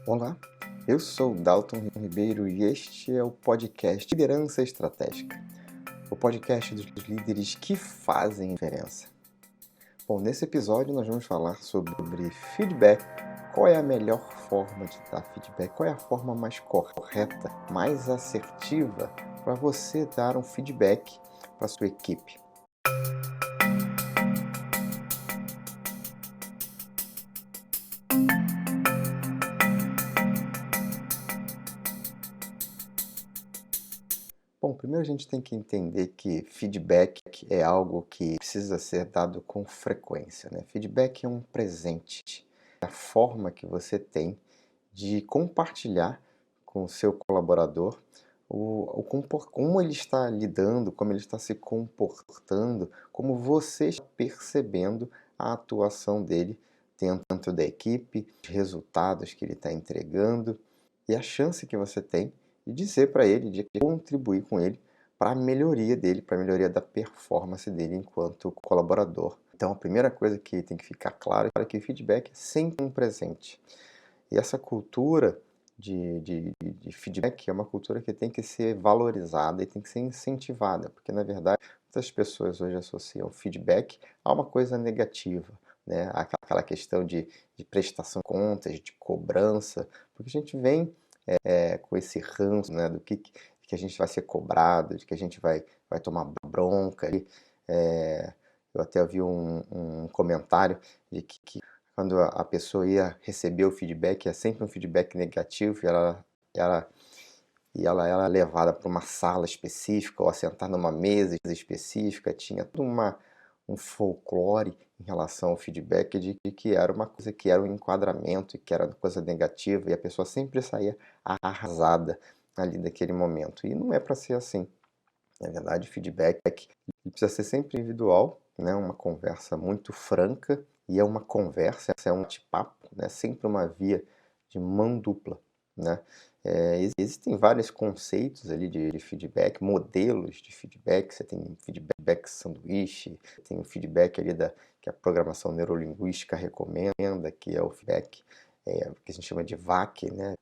Olá, eu sou Dalton Ribeiro e este é o podcast Liderança Estratégica, o podcast dos líderes que fazem diferença. Bom, nesse episódio nós vamos falar sobre feedback. Qual é a melhor forma de dar feedback? Qual é a forma mais correta, mais assertiva para você dar um feedback para a sua equipe? Bom, primeiro a gente tem que entender que feedback é algo que precisa ser dado com frequência, né? Feedback é um presente, é a forma que você tem de compartilhar com o seu colaborador como ele está lidando, como ele está se comportando, como você está percebendo a atuação dele dentro da equipe, os resultados que ele está entregando e a chance que você tem de dizer para ele, de contribuir com ele para a melhoria dele, para a melhoria da performance dele enquanto colaborador. Então, a primeira coisa que tem que ficar claro é que o feedback é sempre um presente. E essa cultura de feedback é uma cultura que tem que ser valorizada e tem que ser incentivada, porque, na verdade, muitas pessoas hoje associam feedback a uma coisa negativa, né? Aquela questão de prestação de contas, de cobrança, porque a gente vem com esse ranço, né, que a gente vai ser cobrado, de que a gente vai tomar bronca. Eu até ouvi um comentário de que quando a pessoa ia receber o feedback, é sempre um feedback negativo ela, ela era levada para uma sala específica ou a sentar numa mesa específica, tinha todo um folclore em relação ao feedback de que era uma coisa que era um enquadramento e que era uma coisa negativa e a pessoa sempre saía arrasada ali daquele momento. E não é para ser assim. Na verdade, feedback ele precisa ser sempre individual, né? Uma conversa muito franca e é uma conversa, é um bate-papo, né? Sempre uma via de mão dupla, né? Existem vários conceitos ali de feedback, modelos de feedback. Você tem feedback sanduíche, tem o feedback ali que a programação neurolinguística recomenda, que é o feedback que a gente chama de VAC, né?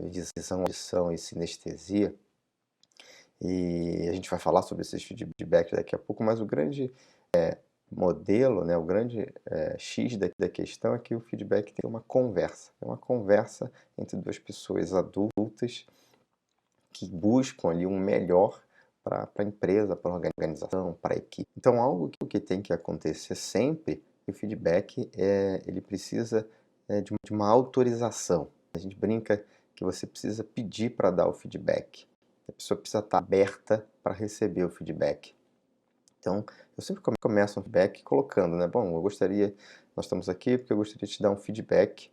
Visão, audição e sinestesia. E a gente vai falar sobre esses feedbacks daqui a pouco, mas o grande modelo, né, o grande X da questão é que o feedback tem uma conversa. É uma conversa entre duas pessoas adultas que buscam ali um melhor para a empresa, para a organização, para a equipe. Então, algo que tem que acontecer sempre, o feedback ele precisa de uma autorização. A gente brinca que você precisa pedir para dar o feedback. A pessoa precisa estar aberta para receber o feedback. Então, eu sempre começo um feedback colocando, né? Bom, nós estamos aqui porque eu gostaria de te dar um feedback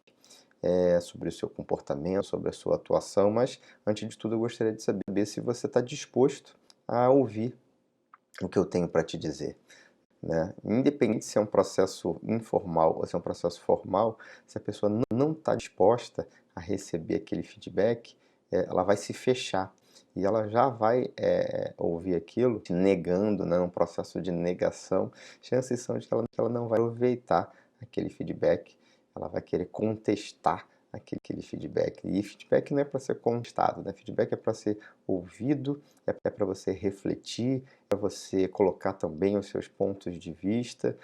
sobre o seu comportamento, sobre a sua atuação, mas antes de tudo eu gostaria de saber se você está disposto a ouvir o que eu tenho para te dizer, né? Independente se é um processo informal ou se é um processo formal, se a pessoa não está disposta a receber aquele feedback, ela vai se fechar e ela já vai ouvir aquilo negando, né, um processo de negação. Chances são de que ela não vai aproveitar aquele feedback, ela vai querer contestar aquele feedback. E feedback não é para ser contestado, né? Feedback é para ser ouvido, é para você refletir, para você colocar também os seus pontos de vista,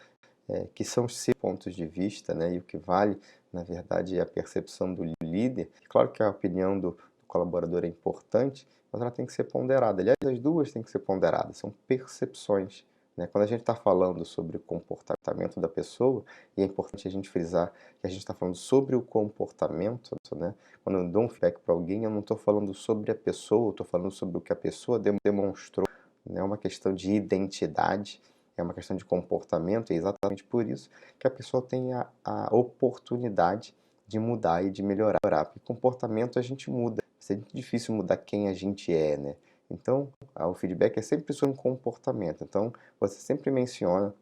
que são os seus pontos de vista, né? E o que vale, na verdade, é a percepção do líder. Claro que a opinião do colaborador é importante, mas ela tem que ser ponderada. Aliás, as duas têm que ser ponderadas, são percepções, né? Quando a gente está falando sobre o comportamento da pessoa, e é importante a gente frisar que a gente está falando sobre o comportamento, né? Quando eu dou um feedback para alguém, eu não estou falando sobre a pessoa, eu estou falando sobre o que a pessoa demonstrou. É uma questão de identidade, é uma questão de comportamento, e é exatamente por isso que a pessoa tem a oportunidade de mudar e de melhorar. Porque comportamento a gente muda, é muito difícil mudar quem a gente é, né? Então, o feedback é sempre sobre um comportamento. Então, você sempre menciona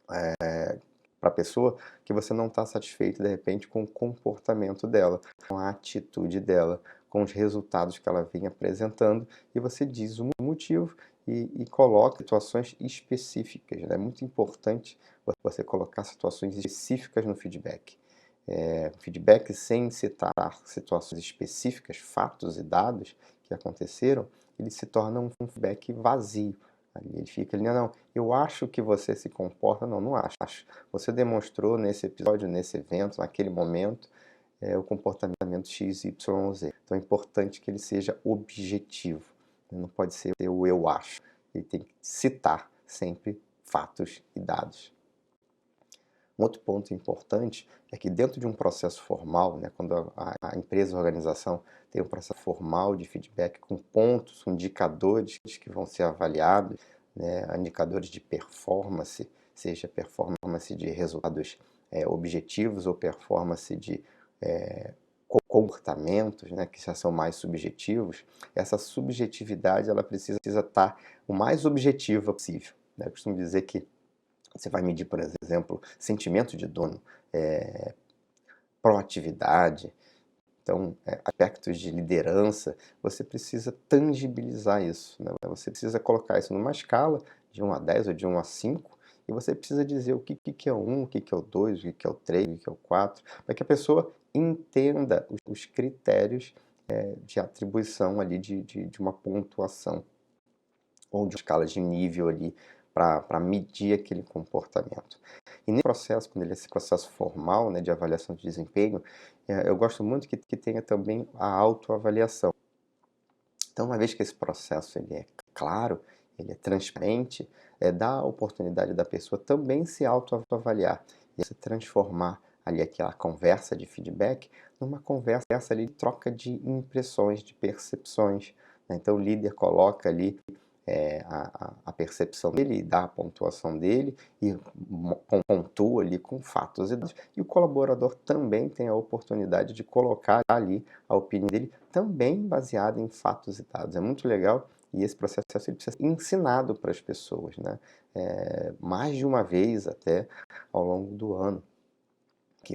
para a pessoa que você não está satisfeito, de repente, com o comportamento dela, com a atitude dela, com os resultados que ela vem apresentando, e você diz o motivo e coloca situações específicas, né? É muito importante você colocar situações específicas no feedback. Feedback sem citar situações específicas, fatos e dados que aconteceram, ele se torna um feedback vazio. Ele fica ali, não, eu acho que você se comporta, não acho. Você demonstrou nesse episódio, nesse evento, naquele momento, o comportamento X, Y, Z. Então é importante que ele seja objetivo. Não pode ser o eu acho. Ele tem que citar sempre fatos e dados. Um outro ponto importante é que dentro de um processo formal, né, quando a empresa, a organização tem um processo formal de feedback com pontos, com indicadores que vão ser avaliados, né, indicadores de performance, seja performance de resultados objetivos ou performance de comportamentos, né, que já são mais subjetivos. Essa subjetividade ela precisa estar o mais objetiva possível, né? Eu costumo dizer que você vai medir, por exemplo, sentimento de dono, proatividade, então, aspectos de liderança, você precisa tangibilizar isso, né? Você precisa colocar isso numa escala de 1 a 10 ou de 1 a 5, e você precisa dizer o que é o 1, o que é o 2, o que é o 3, o que é o 4, para que a pessoa entenda os critérios de atribuição ali de uma pontuação, ou de escala de nível ali, para medir aquele comportamento. E nesse processo, quando ele é esse processo formal, né, de avaliação de desempenho, eu gosto muito que tenha também a autoavaliação. Então, uma vez que esse processo ele é claro, ele é transparente, dá a oportunidade da pessoa também se autoavaliar e se transformar ali aquela conversa de feedback numa conversa ali de troca de impressões, de percepções, né? Então, o líder coloca ali a percepção dele, dá a pontuação dele e pontua ali com fatos e dados. E o colaborador também tem a oportunidade de colocar ali a opinião dele, também baseada em fatos e dados. É muito legal e esse processo ele precisa ser ensinado para as pessoas, né? Mais de uma vez até ao longo do ano,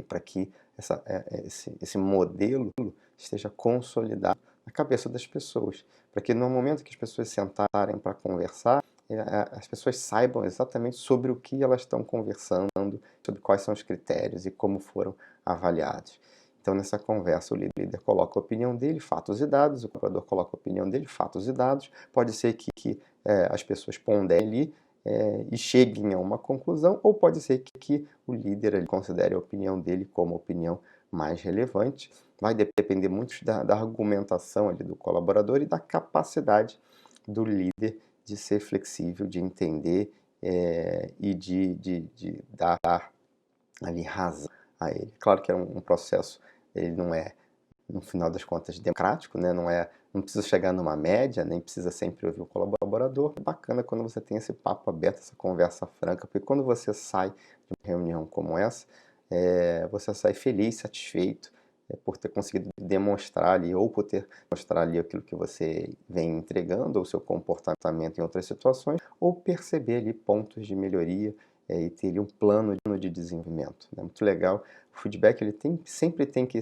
para que esse modelo esteja consolidado na cabeça das pessoas, para que no momento que as pessoas sentarem para conversar, as pessoas saibam exatamente sobre o que elas estão conversando, sobre quais são os critérios e como foram avaliados. Então, nessa conversa, o líder coloca a opinião dele, fatos e dados, o colaborador coloca a opinião dele, fatos e dados. Pode ser que as pessoas ponderem ali e cheguem a uma conclusão, ou pode ser que o líder ele considere a opinião dele como a opinião mais relevante. Vai depender muito da argumentação ali do colaborador e da capacidade do líder de ser flexível, de entender e de dar ali razão a ele. Claro que é um processo, ele não é, no final das contas, democrático, né? Não precisa chegar numa média, nem precisa sempre ouvir o colaborador. É bacana quando você tem esse papo aberto, essa conversa franca, porque quando você sai de uma reunião como essa, você sai feliz, satisfeito por ter conseguido demonstrar ali, ou por ter mostrado ali aquilo que você vem entregando, ou seu comportamento em outras situações, ou perceber ali pontos de melhoria e ter ali um plano de desenvolvimento. É muito legal. O feedback ele sempre tem que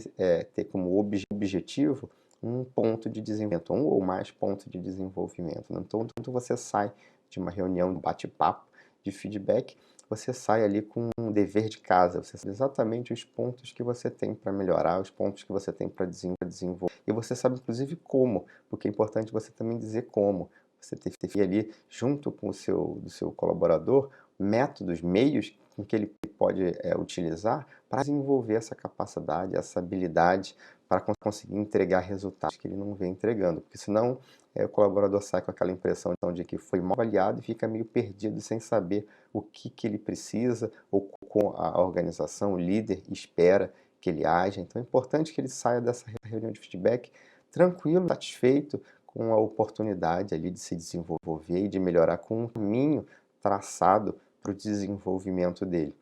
ter como objetivo um ponto de desenvolvimento, um ou mais pontos de desenvolvimento. Né? Então, quando você sai de uma reunião, de bate-papo, de feedback, você sai ali com um dever de casa, você sabe exatamente os pontos que você tem para melhorar, os pontos que você tem para desenvolver. E você sabe, inclusive, como, porque é importante você também dizer como. Você ter ali, junto com do seu colaborador, métodos, meios com que ele pode utilizar para desenvolver essa capacidade, essa habilidade para conseguir entregar resultados que ele não vem entregando, porque senão o colaborador sai com aquela impressão de que foi mal avaliado e fica meio perdido sem saber o que ele precisa ou com a organização, o líder espera que ele haja. Então é importante que ele saia dessa reunião de feedback tranquilo, satisfeito com a oportunidade ali de se desenvolver e de melhorar com um caminho traçado para o desenvolvimento dele.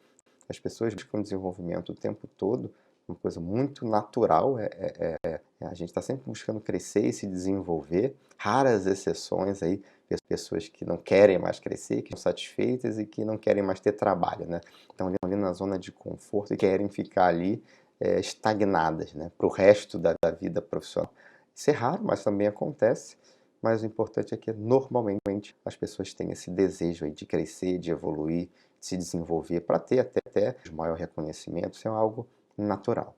As pessoas buscam desenvolvimento o tempo todo, uma coisa muito natural, a gente está sempre buscando crescer e se desenvolver, raras exceções aí, pessoas que não querem mais crescer, que estão satisfeitas e que não querem mais ter trabalho, né? Estão ali na zona de conforto e querem ficar ali estagnadas, né? Para o resto da vida profissional. Isso é raro, mas também acontece, mas o importante é que normalmente as pessoas têm esse desejo aí de crescer, de evoluir, de se desenvolver para ter até maior reconhecimento. Isso é algo natural.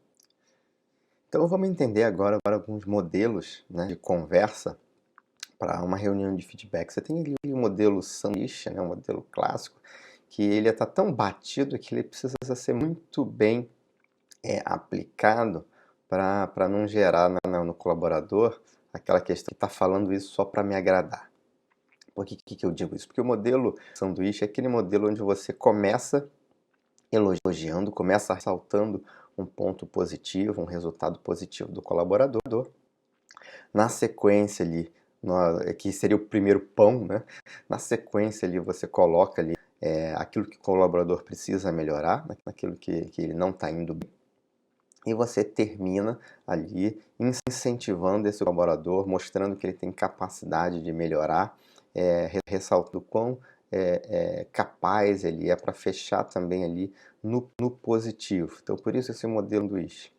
Então vamos entender agora alguns modelos, né, de conversa para uma reunião de feedback. Você tem ali o modelo sanduíche, né, um modelo clássico, que ele está tão batido que ele precisa ser muito bem aplicado para não gerar no colaborador aquela questão que está falando isso só para me agradar. Por que eu digo isso? Porque o modelo sanduíche é aquele modelo onde você começa elogiando, começa ressaltando um ponto positivo, um resultado positivo do colaborador. Na sequência ali, que seria o primeiro pão, né? Na sequência ali você coloca ali aquilo que o colaborador precisa melhorar, naquilo que ele não está indo bem. E você termina ali incentivando esse colaborador, mostrando que ele tem capacidade de melhorar, ressaltando o quão capaz ele é para fechar também ali no positivo. Então, por isso esse modelo dos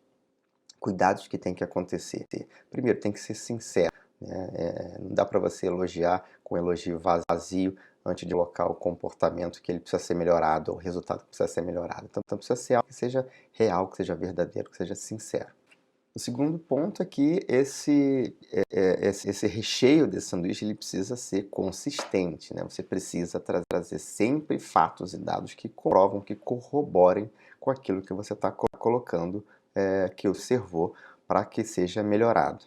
cuidados que tem que acontecer. Primeiro, tem que ser sincero, né? Não dá para você elogiar com elogio vazio antes de colocar o comportamento que ele precisa ser melhorado, ou o resultado que precisa ser melhorado. Então precisa ser algo que seja real, que seja verdadeiro, que seja sincero. O segundo ponto é que esse recheio desse sanduíche ele precisa ser consistente, né? Você precisa trazer sempre fatos e dados que comprovam, que corroborem com aquilo que você está colocando, que observou, para que seja melhorado.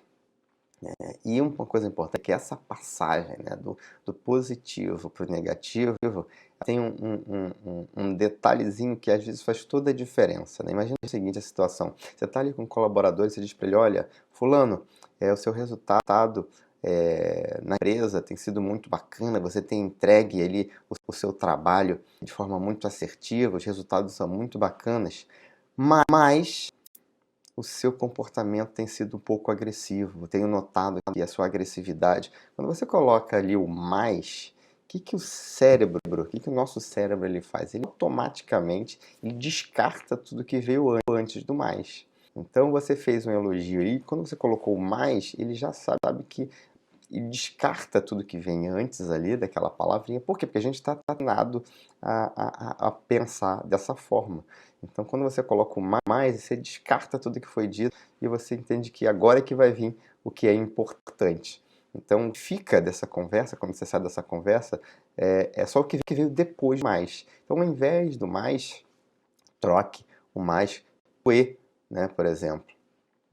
E uma coisa importante é que essa passagem, né, do positivo para o negativo tem um detalhezinho que às vezes faz toda a diferença, né? Imagina o seguinte, a situação. Você está ali com um colaborador e você diz para ele, olha, fulano, o seu resultado na empresa tem sido muito bacana, você tem entregue ali o seu trabalho de forma muito assertiva, os resultados são muito bacanas, mas o seu comportamento tem sido um pouco agressivo. Eu tenho notado que a sua agressividade, quando você coloca ali o mais, o que o nosso cérebro ele faz? Ele automaticamente descarta tudo que veio antes do mais. Então você fez um elogio aí, quando você colocou o mais, ele já sabe que e descarta tudo que vem antes ali daquela palavrinha. Por quê? Porque a gente está treinado a pensar dessa forma. Então, quando você coloca o mais, você descarta tudo que foi dito e você entende que agora é que vai vir o que é importante. Então, fica dessa conversa, quando você sai dessa conversa, é só o que veio depois do mais. Então, ao invés do mais, troque o mais por e, né, por exemplo.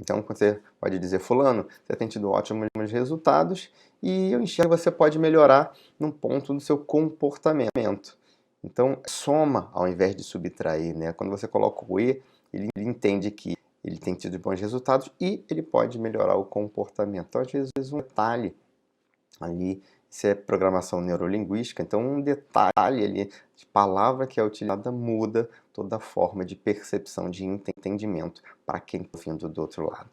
Então, você pode dizer, fulano, você tem tido ótimos resultados e eu enxergo que você pode melhorar num ponto do seu comportamento. Então, soma ao invés de subtrair, né? Quando você coloca o e, ele entende que ele tem tido bons resultados e ele pode melhorar o comportamento. Então, às vezes, um detalhe ali, isso é programação neurolinguística, então um detalhe ali de palavra que é utilizada muda toda a forma de percepção, de entendimento para quem está vindo do outro lado.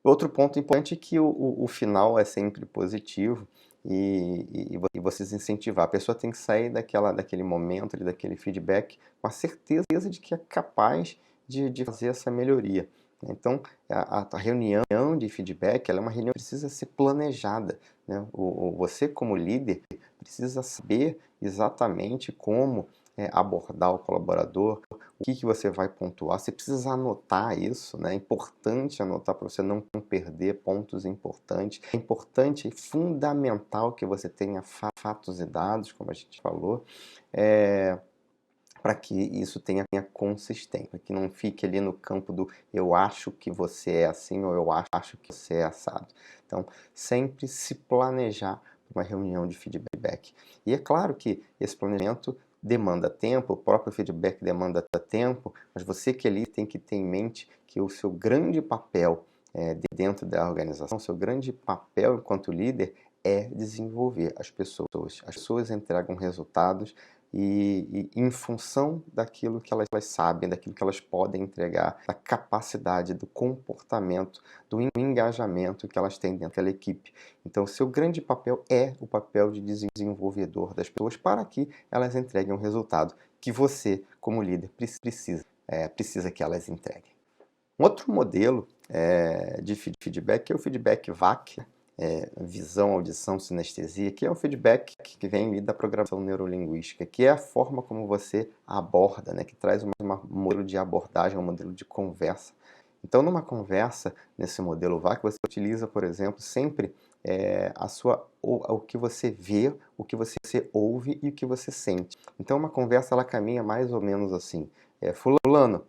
Outro ponto importante é que o final é sempre positivo e vocês incentivar. A pessoa tem que sair daquele momento, daquele feedback, com a certeza de que é capaz de fazer essa melhoria. Então, a reunião de feedback ela é uma reunião que precisa ser planejada, né? Você, como líder, precisa saber exatamente como abordar o colaborador, o que você vai pontuar. Você precisa anotar isso, né? É importante anotar para você não perder pontos importantes. É importante e fundamental que você tenha fatos e dados, como a gente falou, para que isso tenha consistência, que não fique ali no campo do eu acho que você é assim ou eu acho que você é assado. Então, sempre se planejar para uma reunião de feedback. E é claro que esse planejamento demanda tempo, o próprio feedback demanda tempo, mas você que ali tem que ter em mente que o seu grande papel dentro da organização, o seu grande papel enquanto líder é desenvolver as pessoas. As pessoas entregam resultados e em função daquilo que elas sabem, daquilo que elas podem entregar, da capacidade, do comportamento, do engajamento que elas têm dentro daquela equipe. Então, o seu grande papel é o papel de desenvolvedor das pessoas para que elas entreguem o resultado que você, como líder, precisa que elas entreguem. Um outro modelo de feedback é o feedback VAC. visão, audição, sinestesia, que é um feedback que vem ali da programação neurolinguística, que é a forma como você aborda, né, que traz um modelo de abordagem, um modelo de conversa. Então, numa conversa, nesse modelo VAC, você utiliza, por exemplo, sempre o que você vê, o que você ouve e o que você sente. Então, uma conversa, ela caminha mais ou menos assim. Fulano,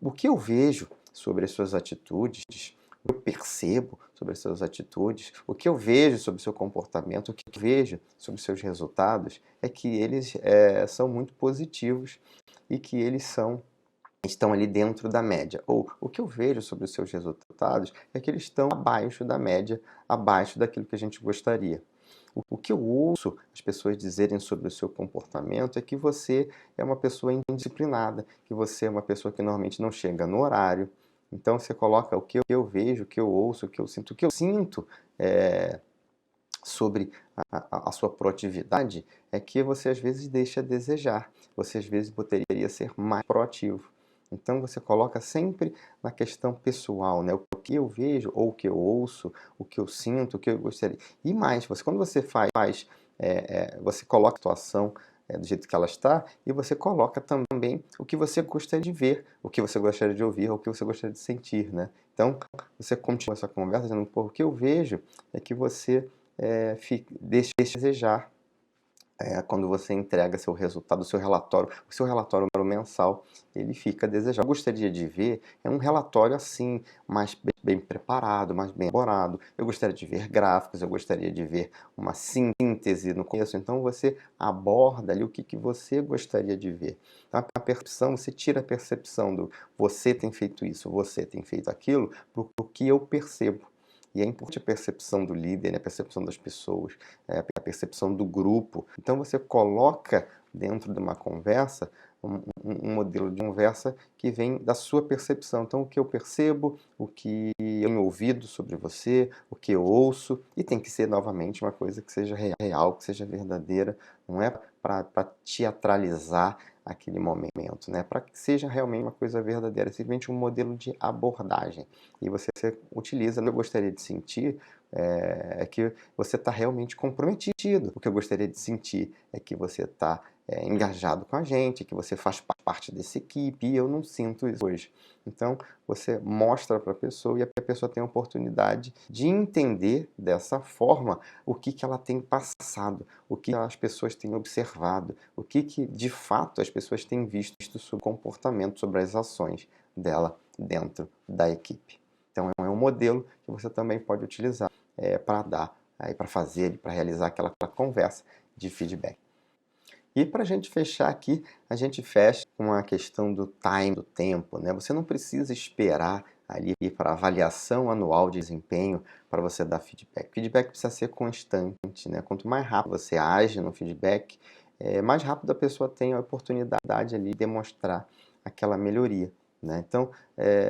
o que eu vejo sobre as suas atitudes, eu percebo sobre as suas atitudes, o que eu vejo sobre o seu comportamento, o que eu vejo sobre os seus resultados, é que eles são muito positivos e que eles estão ali dentro da média. Ou o que eu vejo sobre os seus resultados é que eles estão abaixo da média, abaixo daquilo que a gente gostaria. O que eu ouço as pessoas dizerem sobre o seu comportamento é que você é uma pessoa indisciplinada, que você é uma pessoa que normalmente não chega no horário. Então você coloca o que eu vejo, o que eu ouço, o que eu sinto. O que eu sinto sobre a sua proatividade é que você às vezes deixa a desejar. Você às vezes poderia ser mais proativo. Então você coloca sempre na questão pessoal, né? O que eu vejo, ou o que eu ouço, o que eu sinto, o que eu gostaria. E mais, quando você você coloca a situação do jeito que ela está, e você coloca também o que você gostaria de ver, o que você gostaria de ouvir, ou o que você gostaria de sentir, né? Então você continua essa conversa dizendo, pô, o que eu vejo é que você deixa de desejar. Quando você entrega seu resultado, o seu relatório mensal, ele fica desejado. Eu gostaria de ver um relatório assim, mais bem preparado, mais bem elaborado. Eu gostaria de ver gráficos, eu gostaria de ver uma síntese no começo. Então você aborda ali o que você gostaria de ver. Então, a percepção, você tira a percepção do você tem feito isso, você tem feito aquilo, para o que eu percebo. E é importante a percepção do líder, né? A percepção das pessoas, a percepção do grupo. Então você coloca dentro de uma conversa um modelo de conversa que vem da sua percepção. Então o que eu percebo, o que eu tenho ouvido sobre você, o que eu ouço, e tem que ser novamente uma coisa que seja real, que seja verdadeira, não é para teatralizar aquele momento, né? Para que seja realmente uma coisa verdadeira, simplesmente um modelo de abordagem. E você utiliza, eu gostaria de sentir que você está realmente comprometido. O que eu gostaria de sentir é que você está engajado com a gente, que você faz parte dessa equipe, e eu não sinto isso hoje. Então, você mostra para a pessoa e a pessoa tem a oportunidade de entender dessa forma o que ela tem passado, o que as pessoas têm observado, o que de fato as pessoas têm visto sobre o comportamento, sobre as ações dela dentro da equipe. Então, é um modelo que você também pode utilizar para dar, para fazer, para realizar aquela conversa de feedback. E para a gente fechar aqui, a gente fecha com a questão do time, do tempo, né? Você não precisa esperar ali para avaliação anual de desempenho para você dar feedback. Feedback precisa ser constante, né? Quanto mais rápido você age no feedback, mais rápido a pessoa tem a oportunidade ali de demonstrar aquela melhoria. Né? Então,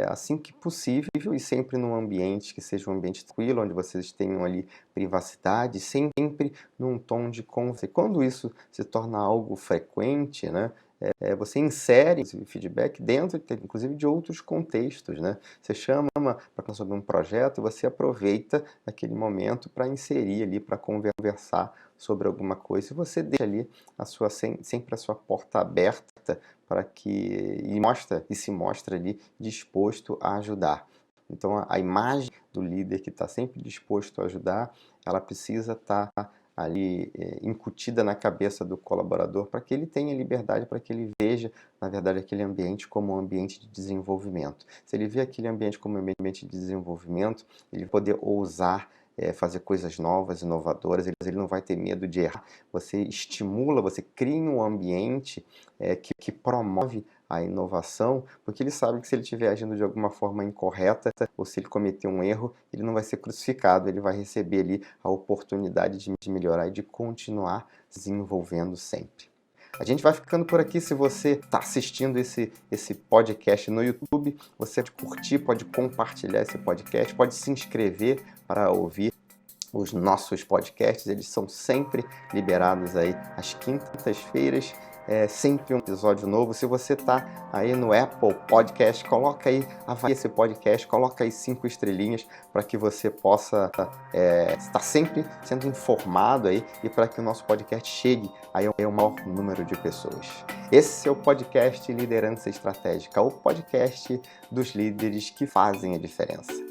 assim que possível e sempre num ambiente que seja um ambiente tranquilo, onde vocês tenham ali privacidade, sempre num tom de conversa. E quando isso se torna algo frequente, né, você insere esse feedback dentro, inclusive, de outros contextos. Né? Você chama para falar sobre um projeto e você aproveita aquele momento para inserir ali, para conversar sobre alguma coisa. E você deixa ali sempre a sua porta aberta para que se mostra ali disposto a ajudar. Então a imagem do líder que está sempre disposto a ajudar, ela precisa estar ali incutida na cabeça do colaborador para que ele tenha liberdade, para que ele veja, na verdade, aquele ambiente como um ambiente de desenvolvimento. Se ele vê aquele ambiente como um ambiente de desenvolvimento, ele vai poder ousar fazer coisas novas, inovadoras, ele não vai ter medo de errar. Você estimula, você cria um ambiente que promove a inovação, porque ele sabe que se ele estiver agindo de alguma forma incorreta, ou se ele cometer um erro, ele não vai ser crucificado, ele vai receber ali a oportunidade de melhorar e de continuar se desenvolvendo sempre. A gente vai ficando por aqui. Se você está assistindo esse podcast no YouTube, você pode curtir, pode compartilhar esse podcast, pode se inscrever para ouvir os nossos podcasts. Eles são sempre liberados aí às quintas-feiras sempre um episódio novo. Se você está aí no Apple Podcast, coloca aí, avalie esse podcast, coloca aí 5 estrelinhas para que você possa estar sempre sendo informado aí e para que o nosso podcast chegue aí ao maior número de pessoas. Esse é o podcast Liderança Estratégica, o podcast dos líderes que fazem a diferença.